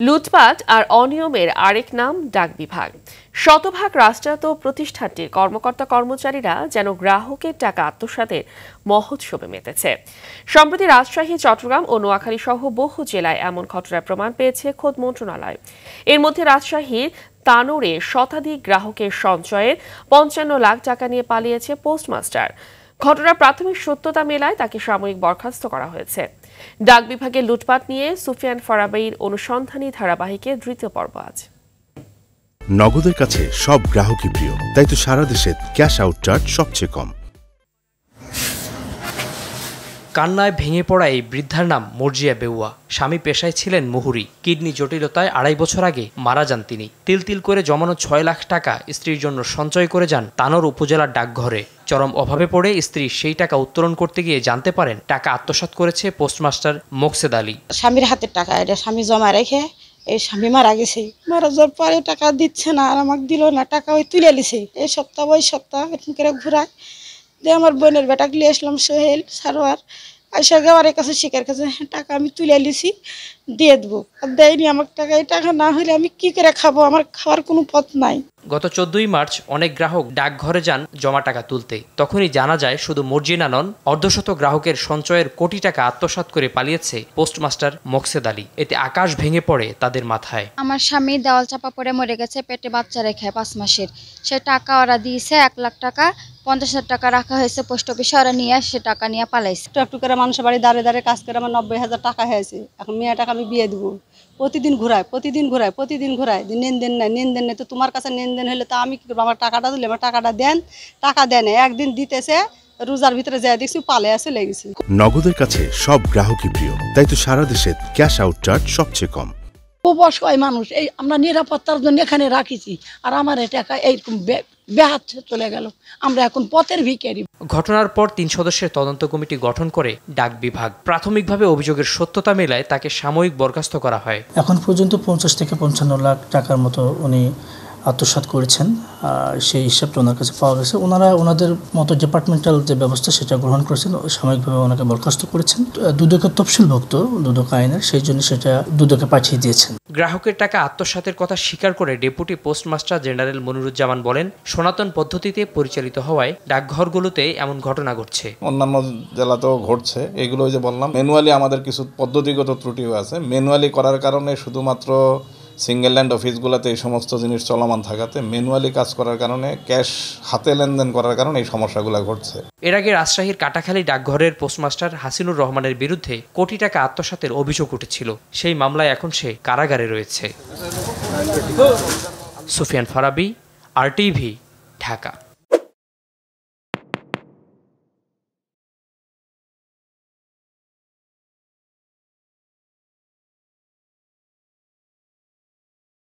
লুটপাট আর অনিয়মের আরেক নাম ডাক বিভাগ। শতভাগ রাষ্ট্রায়ত্ত প্রতিষ্ঠানটির কর্মকর্তা কর্মচারীরা যেন গ্রাহকের টাকা আত্মসাতের মহোৎসবে মেতেছে। সম্প্রতি রাজশাহী, চট্টগ্রাম ও নোয়াখালী সহ বহু জেলায় এমন ঘটনার প্রমাণ পেয়েছে খোদ মন্ত্রণালয়। এর মধ্যে রাজশাহীর তানোরে শতাধিক গ্রাহকের সঞ্চয়ের ৫৫ লাখ টাকা নিয়ে পালিয়েছে পোস্টমাস্টার। ঘটনার প্রাথমিক সত্যতা মেলায় তাকে সাময়িক বরখাস্ত করা হয়েছে। ডাক বিভাগের লুটপাট নিয়ে সুফিয়ান ফারাবীর অনুসন্ধানী ধারাবাহিকের দ্বিতীয় পর্ব আজ। নগদের কাছে সব গ্রাহকই প্রিয়, তাই তো সারা দেশে ক্যাশ আউট চার্জ সবচেয়ে কম। কান্নায় ভেঙে পড়া এই বৃদ্ধার নাম মর্জিয়া বেউয়া। স্বামী পেশায় ছিলেন মুহুরী। কিডনি জটিলতায় ২.৫ বছর আগে মারা যান তিনি। তিল তিল করে জমানো ৬ লাখ টাকা স্ত্রীর জন্য সঞ্চয় করে যান তানোর উপজেলার ডাকঘরে। চরম অভাবে পড়ে স্ত্রী সেই টাকা উত্তোলন করতে গিয়ে জানতে পারেন টাকা আত্মসাৎ করেছে পোস্টমাস্টার মোকসেদ আলী। স্বামীর হাতের টাকা, এটা স্বামী জমা রেখে এই স্বামী মারা গেছে। মারা যাওয়ার পরে টাকা দিচ্ছে না, আর আমাকে দিল না। টাকা ওই তুলে লিছে এই সপ্তাহ ওই সপ্তাহ এরকম করে ঘুরায় দিয়ে। আমার বোনের বেটাকে নিয়ে আসলাম, সোহেল সারোয়ার। আইসা গেওয়ারের কাছে শিকার কাছে টাকা আমি তুলে লিছি, দিয়ে দেবো। আর দেয়নি আমার টাকা। এই টাকা না হলে আমি কি করে খাবো? আমার খাওয়ার কোনো পথ নাই। গত ১৪ই মার্চ অনেক গ্রাহক ডাকঘরে যান জমা টাকা তুলতে। তখনই জানা যায় শুধু মর্জিনা নন, অর্ধশত গ্রাহকের সঞ্চয়ের কোটি টাকা আত্মসাৎ করে পালিয়েছে পোস্টমাস্টার মোকসেদ আলী। এতে আকাশ ভেঙে পড়ে তাদের মাথায়। আমার স্বামী দেওয়াল চাপা পড়ে মরে গেছে, পেটে বাচ্চা রেখে ৫ মাসের। সে টাকা ওরা দিয়েছে ১ লাখ টাকা, ৫০,০০০ টাকা রাখা হয়েছে পোস্ট অফিসে। ওরা নিয়ে সে টাকা নিয়ে পালাইছে। একটু করে মানুষের বাড়ি দাঁড়িয়ে দাঁড়িয়ে কাজ করে আমার ৯০,০০০ টাকা হয়েছে। এখন মেয়ে টাকা আমি বিয়ে দেবো। প্রতিদিন ঘুরায় লেনদেন নেই। তো তোমার কাছে লেনদেন হলে তো আমি কি করবো? আমার টাকাটা দিলে আমার টাকাটা দেন। টাকা দেন, একদিন দিতেছে, রোজার ভিতরে যাই দেখছি পালে আছে লেগেছে। নগদের কাছে সব গ্রাহকই প্রিয়, তাই তো সারা দেশে ক্যাশ আউট চার্জ সবচেয়ে কম। অসহায় মানুষ, এই আমরা নিরাপত্তার জন্য এখানে রাখিছি, আর আমার টাকা এইরকম বেহাত চলে গেল। আমরা এখন পথের ভিখারি। ঘটনার পর ৩ সদস্যের তদন্ত কমিটি গঠন করে ডাক বিভাগ। প্রাথমিকভাবে অভিযোগের সত্যতা মেলায় তাকে সাময়িক বরখাস্ত করা হয়। এখন পর্যন্ত ৫০ থেকে ৫৫ লাখ টাকার মতো উনি আত্মসাৎ করেছেন। সেই হিসাবটা ওনার কাছে পাওয়া গেছে। ওনাদের মতো ডিপার্টমেন্টাল যে ব্যবস্থা সেটা গ্রহণ করেছেন, সাময়িকভাবে ওনাকে বরখাস্ত করেছেন। দুদকের তফসিলভুক্ত দুদক আইনের, সেই জন্য সেটা দুদকে পাঠিয়ে দিয়েছেন। গ্রাহকের টাকা আত্মসাতের কথা স্বীকার করে ডেপুটি পোস্টমাস্টার জেনারেল মনিরুজ্জামান বলেন, সনাতন পদ্ধতিতে পরিচালিত হওয়ায় ডাকঘরগুলোতে এমন ঘটনা ঘটছে। অন্যান্য জেলাতেও ঘটছে। এগুলো যে বললাম, ম্যানুয়ালি আমাদের কিছু পদ্ধতিগত ত্রুটিও আছে। ম্যানুয়ালি করার কারণে শুধুমাত্র সিঙ্গেল ল্যান্ড অফিসগুলোতে এই সমস্ত জিনিস চলমান থাকাতে, ম্যানুয়ালি কাজ করার কারণে, ক্যাশ হাতে লেনদেন করার কারণে এই সমস্যাগুলো ঘটছে। এর আগে রাজশাহীর কাটাখালী ডাকঘরের পোস্টমাস্টার হাসিনুর রহমানের বিরুদ্ধে কোটি টাকা আত্মসাতের অভিযোগ উঠেছিল। সেই মামলায় এখন সে কারাগারে রয়েছে। সুফিয়ান ফারাবী, RTV, ঢাকা।